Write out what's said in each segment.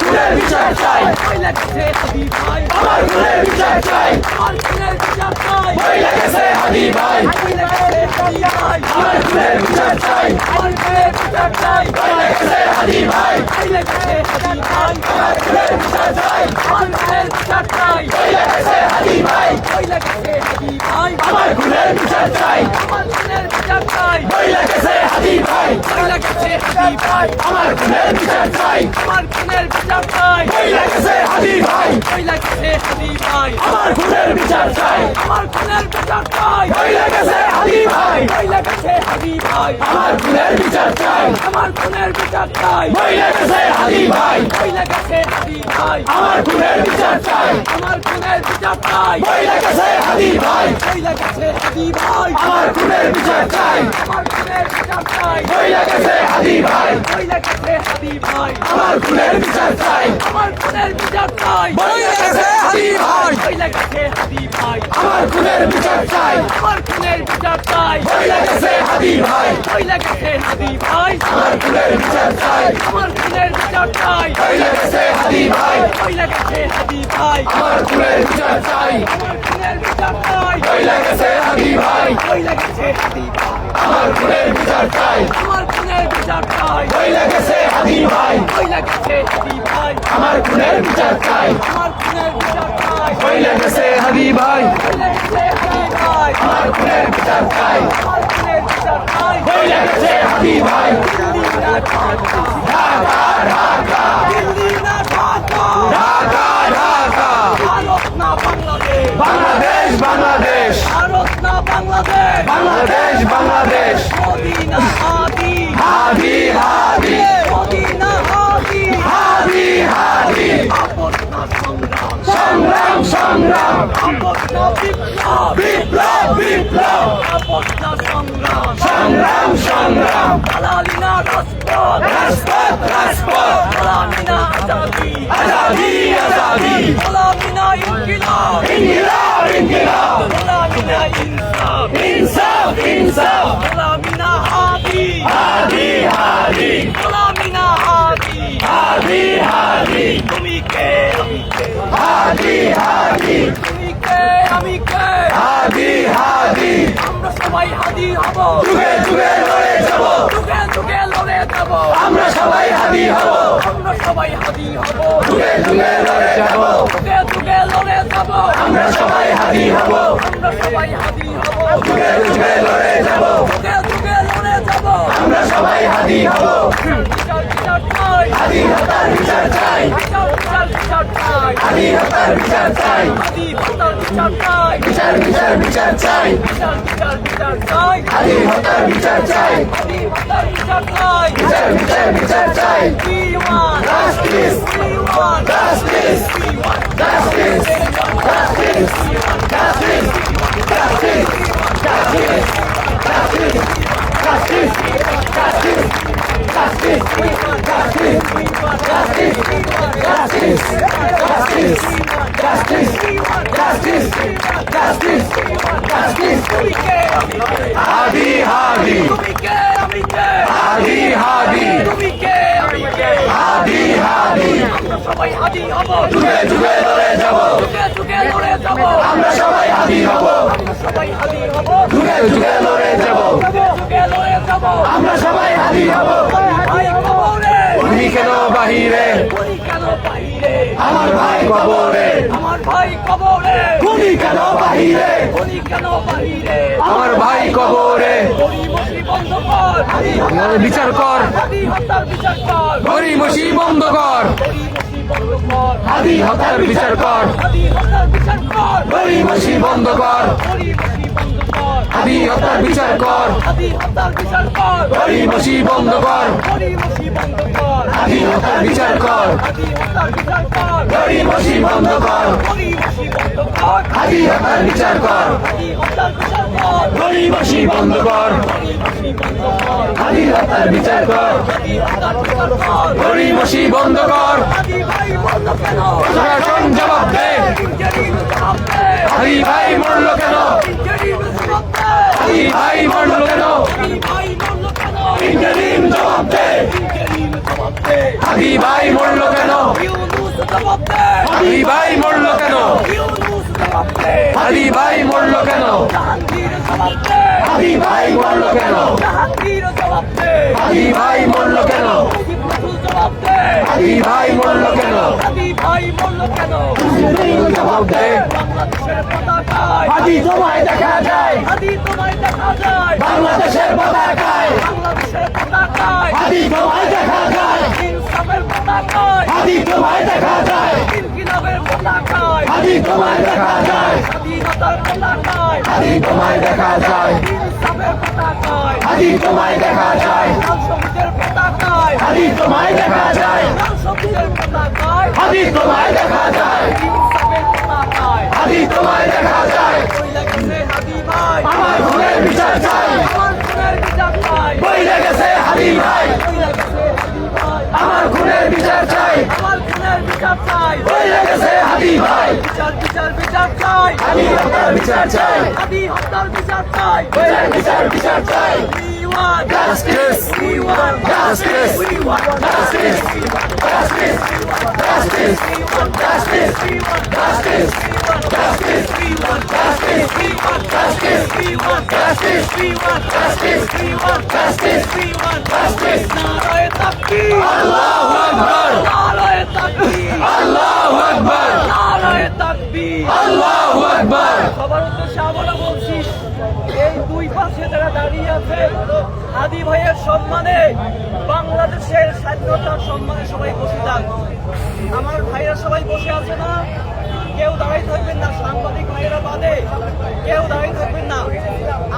খুনের বিচার চাই, মহিলা গেছে হাদি ভাই, আমার খুনের বিচার চাই, আমার খুনের বিচার চাই, মহিলা গেছে হাদি ভাই, মহিলা গেছে হাদি ভাই, আমার খুনের বিচার চাই, আমার খুনের বিচার চাই, মহিলা গেছে হাদি ভাই, মহিলা গেছে হাদি ভাই, আমার খুনের বিচার চাই, আমার খুনের বিচার চাই, মহিলা গেছে হাদি ভাই, মহিলা গেছে হাদি ভাই, আমার খুনের বিচার চাই, আমার খুনের বিচার চাই, মহিলা গেছে হাদি ভাই, মহিলা গেছে হাদি ভাই, আমার খুনের বিচার চাই, আমার খুনের বিচার চাই, মহিলা গেছে হাদি ভাই, মহিলা গেছে হাদি ভাই, আমার খুনের বিচার চাই, আমার খুনের বিচার চাই, মহিলা গেছে হাদি ভাই, মহিলা গেছে হাদি ভাই, আমার খুনের বিচার চাই, আমার খুনের বিচার চাই, মহিলা গেছে হাদি ভাই, মহিলা গেছে হাদি ভাই, আমার খুনের বিচার চাই, আমার খুনের বিচার চাই, মহিলা গেছে হাদি ভাই, মহিলা গেছে হাদি ভাই, আমার খুনের বিচার চাই, আমার খুনের বিচার চাই, মহিলা গেছে হাদি ভাই, মহিলা গেছে হাদি ভাই, আমার খুনের বিচার চাই, আমার খুনের বিচার চাই, মহিলা গেছে হাদি ভাই, মহিলা গেছে হাদি ভাই, আমার খুনের বিচার চাই, আমার খুনের বিচার চাই, মহিলা গেছে হাদি ভাই, মহিলা গেছে হাদি ভাই, আমার খুনের বিচার চাই, আমার খুনের বিচার চাই, মহিলা গেছে হাদি ভাই, মহিলা গেছে হাদি ভাই, আমার খুনের বিচার চাই, আমার খুনের বিচার চাই, মহিলা গেছে হাদি ভাই, মহিলা গেছে হাদি ভাই, আমার খুনের বিচার চাই, আমার খুনের বিচার চাই, মহিলা গেছে হাদি ভাই, মহিলা গেছে হাদি ভাই, আমার খুনের বিচার চাই, আমার খুনের বিচার চাই, মহিলা গেছে হাদি ভাই, মহিলা গেছে হাদি ভাই, আমার খুনের বিচার চাই, আমার খুনের বিচার চাই, মহিলা গেছে হাদি ভাই, দিল্লি না ঢাকা, ঢাকা ঢাকা দিল্লি না ঢাকা, ঢাকা ঢাকা, ভারত না বাংলাদেশ, বাংলাদেশ বাংলাদেশ, ভারত না বাংলাদেশ, বাংলাদেশ বাংলাদেশ, মোদি না হাদি, হাদি হাদি, মোদি না হাদি, হাদি হাদি, আপদ না সংগ্রাম, সংগ্রাম সংগ্রাম, আপদ না বিপ্লব, বিপ্লব বিপ্লব, আপদ না সংগ্রাম, সংগ্রাম সংগ্রাম, দালালি না রাজপথ, রাজপথ রাজপথ, দালালি না আজাদি, আজাদি আজাদি, দালালি না ইনকিলাব, ইনকিলাব ইনকিলাব, দালালি না ইনসাফ, ইনসাফ ইনসাফ, দালালি না হাদি, হাদি হাদি, দালালি না হাদি, হাদি হাদি, তুমি কে আমি কে, হাদি হাদি, তুমি কে আমি কে, হাদি হাদি, আমরা সবাই হাদি হব, যুগে যুগে লড়ে যাব, যুগে যুগে লড়ে যাব, আমরা সবাই হাদি হব, আমরা সবাই হাদি হব, যুগে যুগে লড়ে যাব, যুগে যুগে লড়ে যাব, আমরা সবাই হাদি হব, আমরা সবাই হাদি হব, যুগে যুগে লড়ে যাব, যুগে যুগে লড়ে যাব, আমরা সবাই হাদি হব, বিচার বিচার চাই, হাদি হত্যার বিচার চাই, বিচার বিচার বিচার চাই, হাদি হত্যার বিচার চাই, হাদি হত্যার বিচার চাই, বিচার বিচার বিচার চাই, বিচার বিচার বিচার চাই, হাদি হত্যার বিচার চাই, হাদি হত্যার বিচার চাই, বিচার বিচার বিচার চাই, We want Justice! We want Justice! We want Justice! Justice! Justice! Justice! Justice! Justice! Justice! Justice! Justice! Justice! Justice! Justice! Justice! Justice! Justice! Justice! Justice! Hadi Hadi! তুমি কে আমি কে, Hadi Hadi! তুমি কে আমি কে, Hadi Hadi! আমরা সবাই হাদি হব, যুগে যুগে লড়ে যাব, যুগে যুগে লড়ে যাব, আমরা সবাই হাদি হব, আমরা সবাই হাদি হব, যুগে যুগে লড়ে যাব, যুগে যুগে লড়ে যাব, আমরা সবাই হাদি হব, ভাই কবরে, তুমি কেন বাহিরে, তুমি কেন বাইরে, আমার ভাই কবরে, আমার ভাই কবরে, তুমি কেন বাহিরে, তুমি কেন বাইরে, আমার ভাই কবরে, গরিমসি বন্ধ কর, বিচার কর, হাদি হত্যার বিচার কর, গরিমসি বন্ধ কর, গরিমসি বন্ধ কর, হাদি হত্যার বিচার কর, হাদি হত্যার বিচার কর, গরিমসি বন্ধ কর, গরিমসি বন্ধ কর, হাদি হত্যার বিচার কর, হাদি হত্যার বিচার কর, গরিমসি বন্ধ কর, গরিমসি বন্ধ কর, হাদি হত্যার বিচার কর, হাদি হত্যার বিচার কর, গরিমসি বন্ধ কর, গরিমসি বন্ধ কর, হাদি হত্যার বিচার কর, হাদি হত্যার বিচার কর, গরিমসি বন্ধ কর, গরিমসি বন্ধ কর, হাদি হত্যার বিচার কর, হাদি হত্যার বিচার কর, গরিমসি বন্ধ কর, হাদি ভাই বন্ধ কেন, প্রশাসন জবাব দে, ইঞ্জিনিয়ারিং জবাব দে, হাদি ভাই মরল কেন, ইঞ্জিনিয়ারিং জবাব দে, হাদি ভাই মরল কেন, হাদি ভাই বন্ধ কেন, ইন্টারিম জবাব দে, ইঞ্জিনিয়ারিং জবাব দে, হাদি ভাই মরল কেন, ইউ হাদি ভাই মরলো কেন ইউনূস জবাব দে হাদি ভাই মরলো কেন জাহাঙ্গীর জবাব দে হাদি ভাই মরলো কেন জাহাঙ্গীর জবাব দে হাদি ভাই মরলো কেন মুজিব রসুল জবাব দে হাদি ভাই মরলো কেন হাদি ভাই মরলো কেন জবাব দে বাংলাদেশের পতাকায় হাদি তোমায় দেখা যায় হাদি তোমায় দেখা যায় বাংলাদেশের পতাকায় বাংলাদেশের পতাকায় হাদি তোমায় দেখা যায় ইনসাফের পতাকায় হাদি তোমায় দেখা যায় ইনকিলাবের পতাকায় হাদি তোমায় দেখা যায় স্বাধীনতার পতাকায় হাদি তোমায় দেখা যায় ইনসাফের পতাকায় হাদি তোমায় দেখা যায় লাল সবুজের পতাকায় হাদি তোমায় দেখা যায় লাল সবুজের পতাকায় হাদি তোমায় দেখা যায় ইনসাফের পতাকায় হাদি তোমায় দেখা যায় বই লেগেছে হাদি ভাই আমার খুনের বিচার চাই আমার খুনের বিচার চাই বই লেগেছে হাদি ভাই বই লেগেছে হাদি ভাই আমার খুনের বিচার চাই আমার খুনের বিচার চাই বই লেগেছে হাদি ভাই বিচার বিচার বিচার চাই হাদি হত্যার বিচার চাই হাদি হত্যার বিচার চাই বইয়ের বিচার বিচার চাই We want Justice. We want Justice. We want Justice. Justice. Justice. We want Justice. We want Justice. Justice. We want justice. We want Justice. We want Justice. We want Justice. We want Justice. We want Justice. নারায়ে তাকবীর আল্লাহু আকবার নারায়ে তাকবীর আল্লাহু আকবার নারায়ে তাকবীর আল্লাহু আকবার সবার উদ্দেশ্যে আবারও বলছি এই দুই পাশে যারা দাঁড়িয়ে আছে হাদি ভাইয়ের সম্মানে বাংলাদেশের স্বাধীনতার সম্মানে সবাই বসে যান আমার ভাইরা সবাই বসে আছে না কেউ দাঁড়িয়ে থাকবেন না সাংবাদিক ভাইয়েরা বাদে কেউ দাঁড়িয়ে থাকবেন না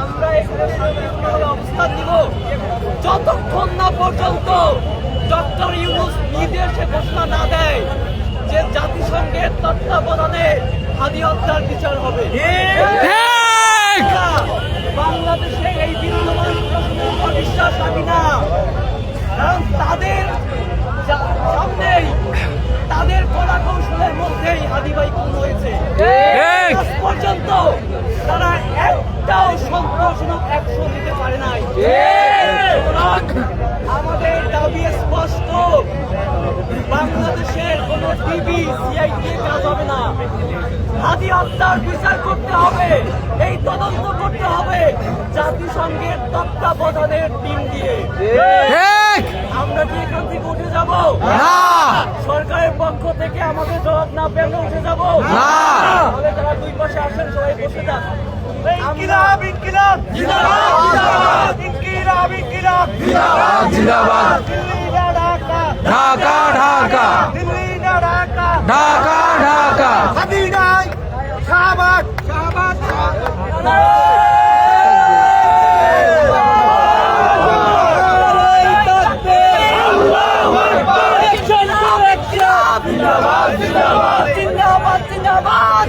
আমরা এখানে শান্তিপূর্ণভাবে অবস্থান নিব যতক্ষণ না পর্যন্ত ডক্টর ইউনূস নিজে এসে ঘোষণা না দেয় যে জাতিসংঘের তত্ত্বাবধানে হাদি হত্যার বিচার হবে বাংলাদেশে এই বিদ্যমান প্রশাসনের উপর বিশ্বাস রাখি না কারণ তাদের সামনেই তাদের কলা কৌশলের মধ্যেই হাদি ভাই খুন হয়েছে আজ পর্যন্ত তারা একটাও সন্তোষজনক অ্যাকশন নিতে পারে নাই সুতরাং আমাদের দাবি স্পষ্ট বাংলাদেশের কোন টিভি সিআইডি কাজ হবে না হাদি হত্যার বিচার করতে হবে এই তদন্ত করতে হবে জাতিসংঘের তত্ত্বাবধানের টিম দিয়ে আমরা কি এখান থেকে উঠে যাব সরকারের পক্ষ থেকে আমাদের জবাব না পেলে উঠে যাব তাহলে যারা দুই পাশে আসেন সবাই বসে যান ইনকিলাব ইনকিলাব জিন্দাবাদ ইনকিলাব ইনকিলাব জিন্দাবাদ জিন্দাবাদ দিল্লি না ঢাকা ঢাকা ঢাকা দিল্লি না ঢাকা ঢাকা ঢাকা হাদি নাই শাহবাগ শাহবাগ জিন্দাবাদ জিন্দাবাদ জিন্দাবাদ জিন্দাবাদ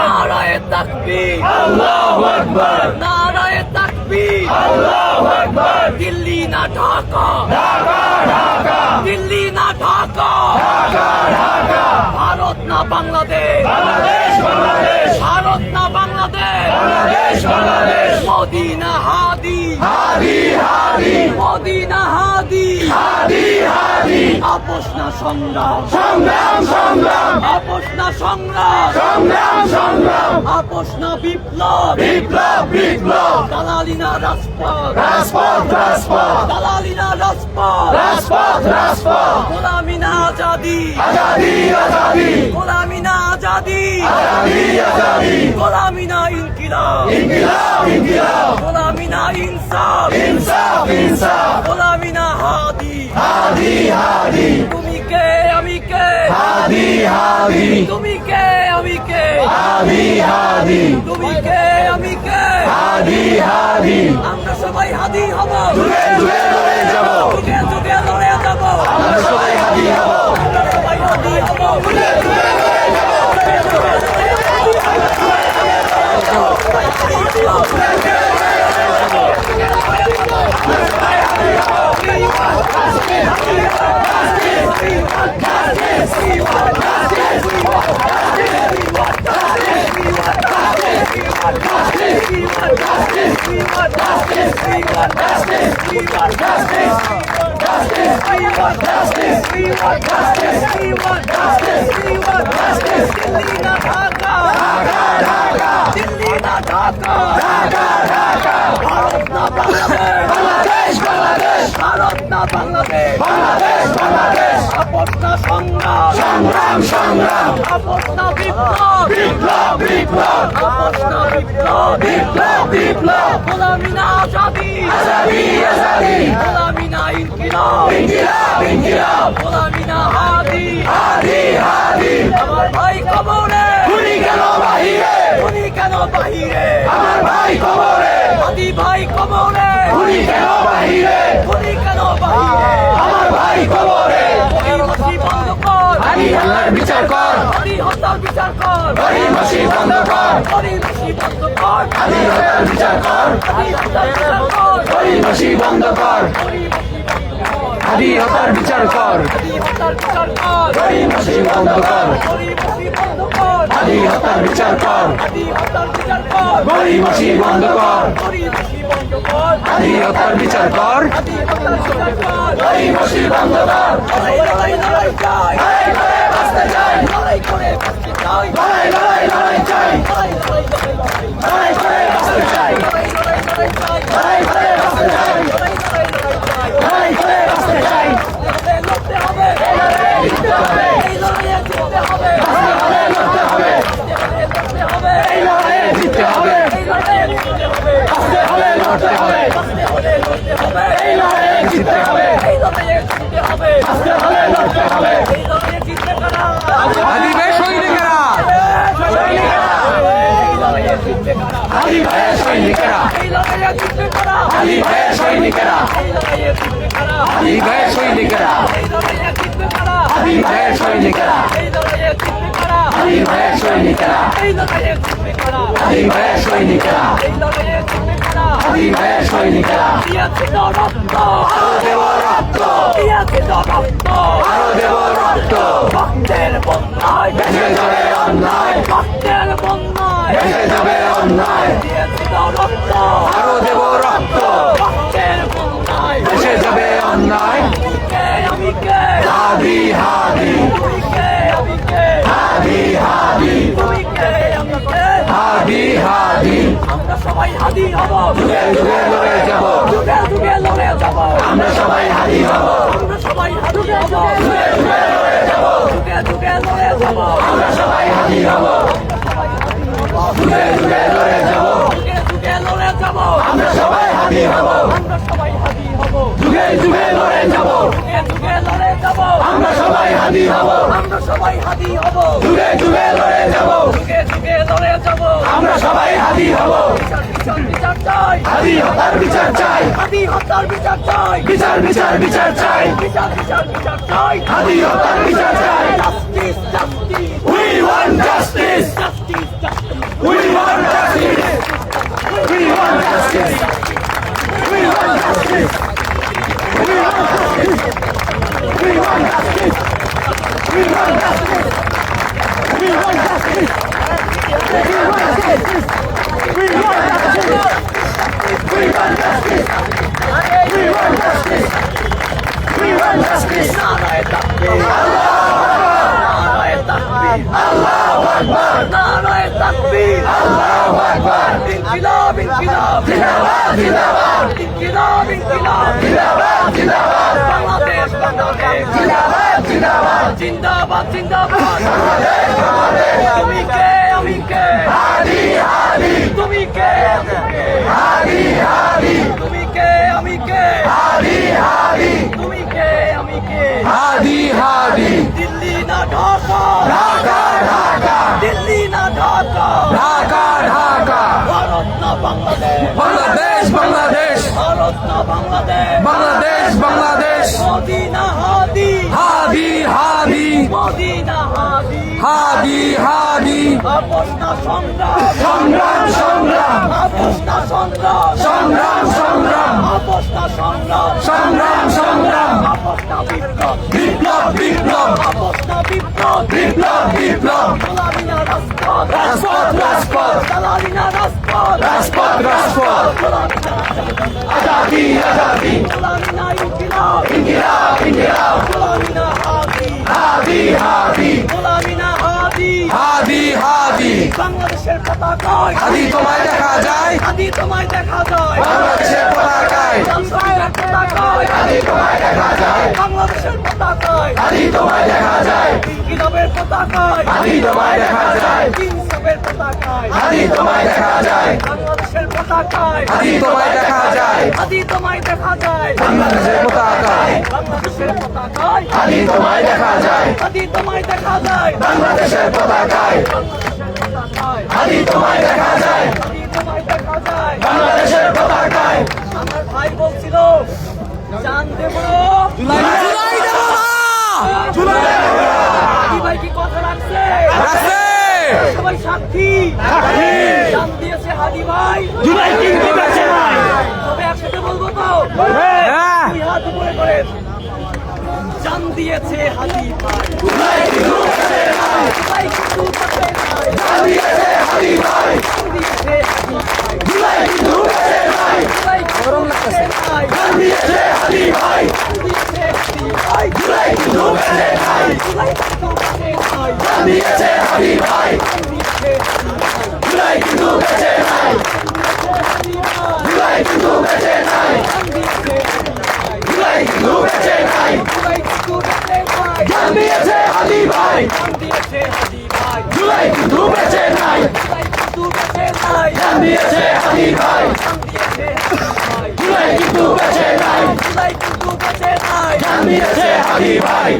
নারায়ে তাকবীর আল্লাহু আকবার নারায়ে তাকবীর আল্লাহু আকবার দিল্লি না ঢাকা ঢাকা ঢাকা দিল্লি না ঢাকা ঢাকা ঢাকা ভারত না বাংলাদেশ বাংলাদেশ বাংলাদেশ ভারত না বাংলাদেশ বাংলাদেশ বাংলাদেশ মোদি না হাদি হাদি হাদি মোদি না হাদি হাদি হাদি আপোষ না সংগ্রাম সংগ্রাম সংগ্রাম আপোষ না সংগ্রাম সংগ্রাম সংগ্রাম আপোষ না বিপ্লব বিপ্লব বিপ্লব দালালি না রাজপথ রাজপথ রাজপথ দালালি না রাজপথ রাজপথ রাজপথ গোলামি না আজাদি আজাদি আজাদি গোলামি না আজাদি আজাদি আজাদি গোলামি না ইনকিলাব ইনকিলাব ইনকিলাব গোলামি না ইনসাফ ইনসাফ ইনসাফ গোলামি না হাদি হাদি হাদি তুমি কে আমি কে হাদি হাদি তুমি কে আমি কে হাদি হাদি তুমি কে আমি কে হাদি হাদি আমরা সবাই হাদি হব যুগে যুগে লড়ে যাব যুগে যুগে লড়ে যাব আমরা সবাই হাদি হব আমরা সবাই হাদি হব যুগে যুগে লড়ে যাব We want justice. justice, We want justice, We want justice, We want justice. We want justice. Delhi না ঢাকা, দিল্লি না ঢাকা, ভারত না বাংলাদেশ, বাংলাদেশ, বাংলাদেশ, ভারত না বাংলাদেশ, বাংলাদেশ, বাংলাদেশ, আপস না সংগ্রাম, সংগ্রাম, সংগ্রাম, আপস না বিপ্লব, বিপ্লব, বিপ্লব, আপস না বিপ্লব, বিপ্লব, বিপ্লব, গোলামি না আজাদি, আজাদি, আজাদি, গোলামি না ইনকিলাব, ইনকিলাব, ইনকিলাব, গোলামি না হাদি, হাদি, হাদি, আমার ভাই কবরে, খুনি কেন বাহিরে, খুনি কেন বাহিরে, আমার ভাই কবরে, হাদি ভাই কবরে, খুনি কেন বাহিরে, খুনি কেন বাহিরে, আমার ভাই কবরে, গরিমসি বন্ধ কর, হাদি হাল্লার বিচার কর, হাদি হত্যার বিচার কর, গরিমসি বন্ধ কর, গরিমসি বন্ধ কর, হাদি হত্যার বিচার কর, হাদি হত্যার বিচার কর, গরিমসি বন্ধ কর, হাদি হত্যার বিচার কর, হাদি হত্যার বিচার কর, গরিমসি বন্ধ কর, গরিমসি বন্ধ কর, হাদি হত্যার বিচার কর, হাদি হত্যার বিচার কর, গরিমসি বন্ধ কর, গরিমসি বন্ধ কর, হাদি হত্যার বিচার কর, হাদি হত্যার বিচার কর, গরিমসি বন্ধ কর, লড়াই লড়াই লড়াই চাই, লড়াই করে বাঁচতে চাই, লড়াই করে বাঁচতে চাই, লড়াই, লড়াই, লড়াই চাই, লড়াই লড়াই লড়াই চাই, লড়াই করে বাঁচতে চাই, লড়াই লড়াই লড়াই চাই, লড়াই করে বাঁচতে চাই, লড়াই লড়াই লড়াই চাই, লড়াই করে বাঁচতে চাই, লড়তে হবে, জিততে হবে, এই লড়াইয়ে জিততে হবে, বাঁচতে হলে লড়তে হবে, লড়তে হবে, এই লড়াইয়ে জিততে হবে, এই লড়াইয়ে জিততে হবে, বাঁচতে হলে লড়তে হবে, বাঁচতে হলে লড়তে হবে, এই লড়াইয়ে জিততে হবে, এই লড়াইয়ে জিততে হবে, বাঁচতে হলে লড়তে হবে, এই লড়াইয়ে জিততে কারা, হাদি ভাইয়ের সৈনিকেরা, এই লড়াইয়ে জিততে কারা, হাদি ভাইয়ের সৈনিকেরা, এই লড়াইয়ে জিততে কারা, হাদি ভাইয়ের সৈনিকেরা, এই লড়াইয়ে জিততে কারা, হাদি ভাইয়ের সৈনিকেরা, এই লড়াইয়ে জিততে কারা, হাদি ভাইয়ের সৈনিকেরা, এই লড়াইয়ে জিততে কারা, হাদি ভাইয়ের সৈনিকেরা, এই লড়াইয়ে জিততে কারা, হাদি ভাইয়ের সৈনিকেরা, এই লড়াইয়ে জিততে কারা, হাদি ভাইয়ের সৈনিকেরা, দিয়েছে তো রক্ত, আরো দেব রক্ত, দিয়েছে তো রক্ত, আরো দেব রক্ত, রক্তের বন্যায় ভেসে যাবে অন্যায়, রক্তের বন্যায় ভেসে যাবে অন্যায়, দিয়েছে তো রক্ত, আরো দেব রক্ত, রক্তের বন্যায় ভেসে যাবে অন্যায়, আমি কে হাদি, হাদি, তুমি কে আমি কে হাদি, হাদি, তুমি কে আমি কে হাদি, হাদি, আমরা সবাই হাদি হব, যুগে যুগে লড়ে যাব, যুগে যুগে লড়ে যাব, আমরা সবাই হাদি হব, আমরা সবাই হাদি হব, যুগে যুগে লড়ে যাব, যুগে যুগে লড়ে যাব, আমরা সবাই হাদি হব, যুগে যুগে লড়ে যাব, যুগে যুগে লড়ে যাব, আমরা সবাই হাদি হব, আমরা সবাই হাদি হব, যুগে যুগে লড়ে যাব, যুগে যুগে লড়ে যাব, আমরা সবাই হাদি হব, আমরা সবাই হাদি হব, যুগে যুগে লড়ে যাব, যুগে যুগে লড়ে যাব, আমরা সবাই হাদি হব, বিচার বিচার বিচার চাই, হাদি হত্যার বিচার চাই, হাদি হত্যার বিচার চাই, বিচার বিচার বিচার চাই, বিচার বিচার বিচার চাই, হাদি হত্যার বিচার চাই, justice justice we want justice, justice justice we want justice, we want justice, we want justice, we want justice, we want justice, we want justice, we want justice, we want justice, we want justice, we want justice, we want justice, we want justice, নারায়ে তাকবীর, নারায়ে তাকবীর, Allahu Akbar, নারায়ে তাকবীর, Allahu Akbar, ইনকিলাব ইনকিলাব জিন্দাবাদ, জিন্দাবাদ, ইনকিলাব ইনকিলাব জিন্দাবাদ, জিন্দাবাদ, বাংলাদেশ বাংলাদেশ জিন্দাবাদ, জিন্দাবাদ, জিন্দাবাদ জিন্দাবাদ বাংলাদেশ, বাংলাদেশ, তুমি কে আমি কে হাদি, হাদি, তুমি কে আমি কে হাদি, হাদি, তুমি কে আমি কে হাদি, হাদি, তুমি কে আমি কে হাদি, হাদি, দিল্লি না ঢাকা ঢাকা, ঢাকা, দিল্লি না ঢাকা ঢাকা, ঢাকা, ভারত না বাংলাদেশ বাংলাদেশ, বাংলাদেশ, ভারত না বাংলাদেশ বাংলাদেশ, বাংলাদেশ, মোদি না হাদি হাদি, হাদি, মোদি না হাদি হাদি, হাদি, আপস না সংগ্রাম সংগ্রাম, সংগ্রাম, আপস না সংগ্রাম সংগ্রাম, সংগ্রাম, আপস না সংগ্রাম সংগ্রাম, সংগ্রাম, আপস না বিপ্লব বিপ্লব, বিপ্লব, আপস না বিপ্লব বিপ্লব, বিপ্লব, গোলামি না রাজপথ রাজপথ, রাজপথ, দালালি না রাজপথ রাজপথ, রাজপথ, গোলামি না আজাদি, আজাদি, গোলামি না ইনকিলাব ইনকিলাব, ইনকিলাব গোলামি না হাদি হাদি হাদি গোলামি না হাদি হাদি হাদি বাংলাদেশের পতাকায় হাদি তোমায় দেখা যায় হাদি তোমায় দেখা যায় বাংলাদেশের পতাকায় জাতীয় পতাকায় হাদি তোমায় দেখা যায় বাংলাদেশের পতাকায় হাদি তোমায় দেখা যায় ইনকিলাবের পতাকায় হাদি তোমায় দেখা যায় ইনসাফের পতাকায় হাদি তোমায় দেখা যায় বাংলাদেশের পতাকায় হাদি তোমায় দেখা যায় হাদি তোমায় দেখা যায় বাংলাদেশের পতাকায় বাংলাদেশের পতাকায় হাদি তোমায় দেখা যায় হাদি তোমায় দেখা যায় বাংলাদেশের পতাকায় বাংলাদেশের পতাকায় হাদি তোমায় দেখা যায় হাদি তোমায় দেখা যায় বাংলাদেশের পতাকায় আমার ভাই বলছিল জান দেব জুলাই দেব না হাদি ভাই কি কথা রাখছে রাখছে সবাই সাক্ষী জান দিয়েছে হাদি ভাই জুলাই কিন্তু বেঁচে নাই তবে একসাথে বলবো তো হ্যাঁ দুই হাত উপরে করে জান দিয়েছে হাদি ভাই জুলাই কিন্তু বেঁচে নাই ভাই কিন্তু বেঁচে নাই। জান দিয়েছে হাদি ভাই জান দিয়েছে হাদি ভাই জুলাই কিন্তু বেঁচে নাই ভাই গরম লাগছে নাই জান দিয়েছে হাদি ভাই জান দিয়েছে হাদি ভাই জুলাই কিন্তু বেঁচে নাই ভাই কিন্তু বেঁচে নাই জান দিয়েছে হাদি ভাই জান দিয়েছে হাদি ভাই জুলাই কিন্তু বেঁচে নাই হাদি ভাই জুলাই কিন্তু বেঁচে নাই জান দিয়েছে হাদি ভাই জুলাই কিন্তু বেঁচে নাই ভাই কিন্তু বেঁচে নাই জান দিয়েছে হাদি ভাই জান দিয়েছে হাদি ভাই জুলাই কিন্তু বেঁচে নাই ভাই কিন্তু বেঁচে নাই জান দিয়েছে হাদি ভাই জান দিয়েছে হাদি ভাই জুলাই কিন্তু বেঁচে নাই ভাই কিন্তু বেঁচে নাই জান দিয়েছে হাদি ভাই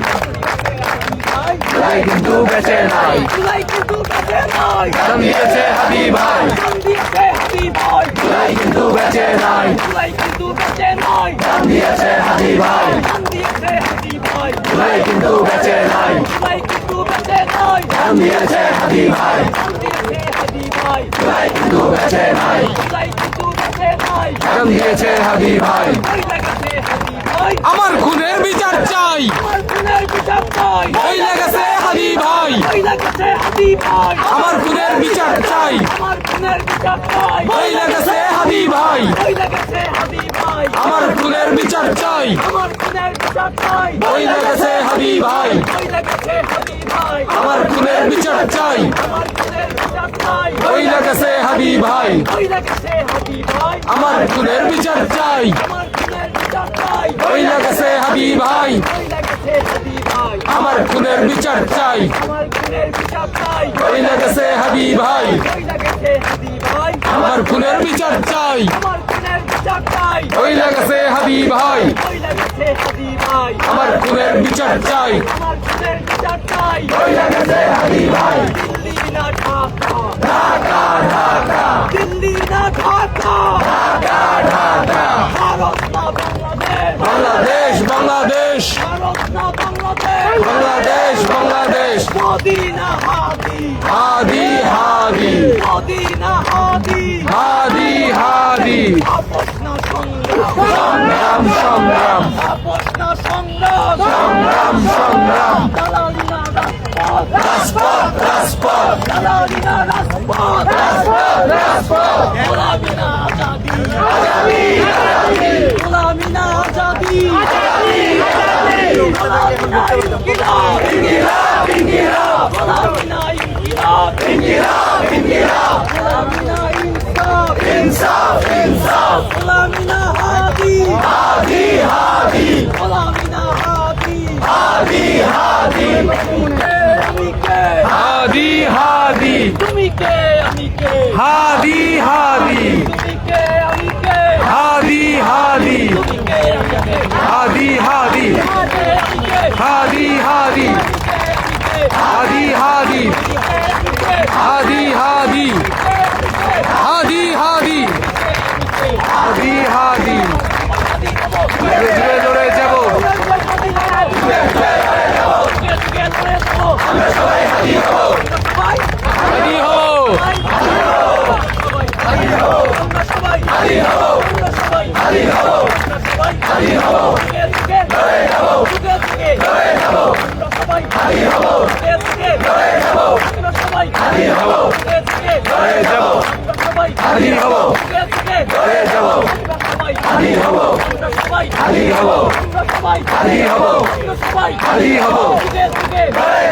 ভাই জুলাই কিন্তু বেঁচে নাই ভাই কিন্তু বেঁচে নাই জান দিয়েছে হাদি ভাই জান দিয়েছে হাদি ভাই জুলাই কিন্তু বেঁচে নাই ভাই কিন্তু বেঁচে নাই জান দিয়েছে হাদি ভাই জান দিয়েছে হাদি ভাই জুলাই কিন্তু বেঁচে নাই ভাই কিন্তু বেঁচে নাই জান দিয়েছে হাদি ভাই জান দিয়েছে হাদি ভাই জুলাই কিন্তু বেঁচে নাই ভাই কিন্তু বেঁচে নাই জান দিয়েছে হাদি ভাই ওই লাগাছে হাদি ভাই আমার খুনের বিচার চাই আমার খুনের বিচার চাই ওই লেগেছে হাদি ভাই ওই লাগাছে হাদি ভাই আমার খুনের বিচার চাই আমার খুনের বিচার চাই ওই লেগেছে হাদি ভাই ওই লাগাছে হাদি ভাই আমার খুনের বিচার চাই আমার খুনের বিচার চাই ওই লেগেছে হাদি ভাই ওই লাগাছে হাদি ভাই আমার খুনের বিচার চাই আমার খুনের বিচার চাই ওই লেগেছে হাদি ভাই ওই লাগাছে হাদি ভাই আমার খুনের বিচার চাই আমার খুনের বিচার চাই ওই লেগেছে হাদি ভাই ওই লাগাছে হাদি ভাই আমার খুনের বিচার চাই আমার খুনের বিচার চাই ওই লেগেছে হাদি ভাই ওই লাগাছে হাদি ভাই আমার খুনের বিচার চাই আমার খুনের বিচার চাই ওই লেগেছে হাদি ভাই ওই লাগাছে হাদি ভাই আমার খুনের বিচার চাই আমার খুনের বিচার চাই ওই লেগেছে হাদি ভাই দিল্লি না ঢাকা ঢাকা ঢাকা দিল্লি না ঢাকা ঢাকা ঢাকা ভারত না বাংলাদেশ বাংলাদেশ বাংলাদেশ ভারত না বাংলাদেশ বাংলাদেশ বাংলাদেশ মোদি না হাদি হাদি হাদি মোদি না হাদি হাদি হাদি আপস না সংগ্রাম সংগ্রাম সংগ্রাম আপস না সংগ্রাম সংগ্রাম সংগ্রাম দালালি না রাজপথ রাজপথ রাজপথ দালালি না রাজপথ রাজপথ রাজপথ গোলামি না আজাদি আজাদি আজাদি গোলামি না আজাদি আজাদি আজাদি গোলামি না ইনকিলাব ইনকিলাব ইনকিলাব গোলামি না ইনকিলাব ইনকিলাব ইনকিলাব গোলামি না ইনসাফ ইনসাফ ইনসাফ গোলামি না হাদি হাদি হাদি গোলামি না হাদি হাদি হাদি আমি কে হাদি হাদি তুমি কে আমি কে হাদি হাদি তুমি কে আমি কে হাদি হাদি তুমি কে আমি কে হাদি হাদি আমি কে হাদি হাদি হাদি হাদি হাদি হাদি হাদি হাদি হাদি হাদি জুড়ে জুড়ে যাব আমরা সবাই হাদি হব হাদি হো হাদি হব আমরা সবাই হাদি হব আমরা সবাই হাদি হব আমরা সবাই হাদি হব কে লড়ে যাব কে লড়ে যাব আমরা সবাই হাদি হব কে লড়ে যাব আমরা সবাই হাদি হব কে লড়ে যাব আমরা সবাই হাদি হব কে লড়ে যাব আমরা সবাই হাদি হব আমরা সবাই হাদি হব আমরা সবাই স্বাধীন হব, আমরা সবাই স্বাধীন হব, যুগে যুগে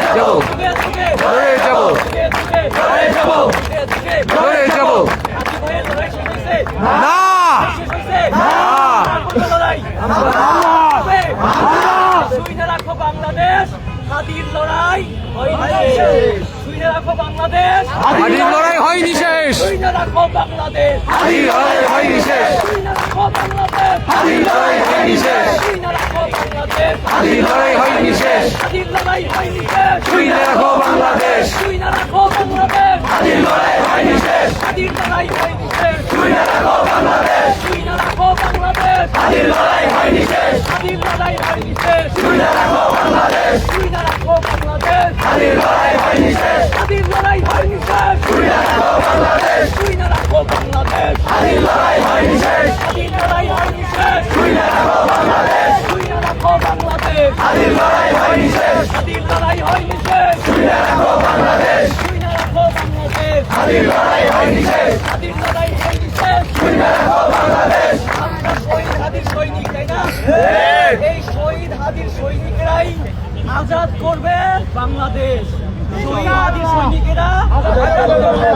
যাব, যুগে যুগে লড়ে যাব, যুগে যুগে লড়ে যাব, যুগে যুগে লড়ে যাব। হাতি ভাইয়ের লড়াই শেষ হয়েছে? না, শেষ হয়েছে? না। আর কত লড়াই? হবে? শুনে রাখো বাংলাদেশ, হাতির লড়াই হয়নি শেষ। শুনে রাখো বাংলাদেশ, হাতির লড়াই হয়নি শেষ, শুনে রাখো বাংলাদেশ, হাতির লড়াই হয়নি শেষ, শুনে রাখো বাংলাদেশ, হাতির লড়াই হয়নি শেষ, শুনে রাখো বাংলাদেশ, হাতির লড়াই হয়নি শেষ, হাতির লড়াই হয়নি শেষ। শুইলে রাখো বাংলাদেশ, শুনে রাখো বাংলাদেশ, হাতির লড়াই হয়নি শেষ, হাতির লড়াই হয়নি শেষ। শুইলে রাখো বাংলাদেশ, শুনে রাখো বাংলাদেশ, হাতির লড়াই হয়নি শেষ, হাতির লড়াই হয়নি শেষ। শুইলে রাখো বাংলাদেশ, শুনে রাখো বাংলাদেশ, হাতির লড়াই হয়নি শেষ, হাতির লড়াই হয়নি শেষ। শুইলে রাখো বাংলাদেশ, শুনে রাখো বাংলাদেশ, হাতির লড়াই হয়নি শেষ, হাতির লড়াই হয়নি শেষ। শুইলে রাখো বাংলাদেশ, শুনে রাখো বাংলাদেশ, হাতির লড়াই হয়নি শেষ, হাতির লড়াই হয়নি শেষ। শুইলে রাখো বাংলাদেশ, শুনে রাখো বাংলাদেশ, হাতির লড়াই হয়নি শেষ, হাতির লড়াই হয়নি শেষ। শুইলে রাখো বাংলাদেশ। আমরা শহীদ হাতির সৈনিক, তাই না? এই শহীদ হাতির সৈনিকরাই আজাদ করবে বাংলাদেশ। শহীদ হাতির সৈনিকেরা আজাদ করবে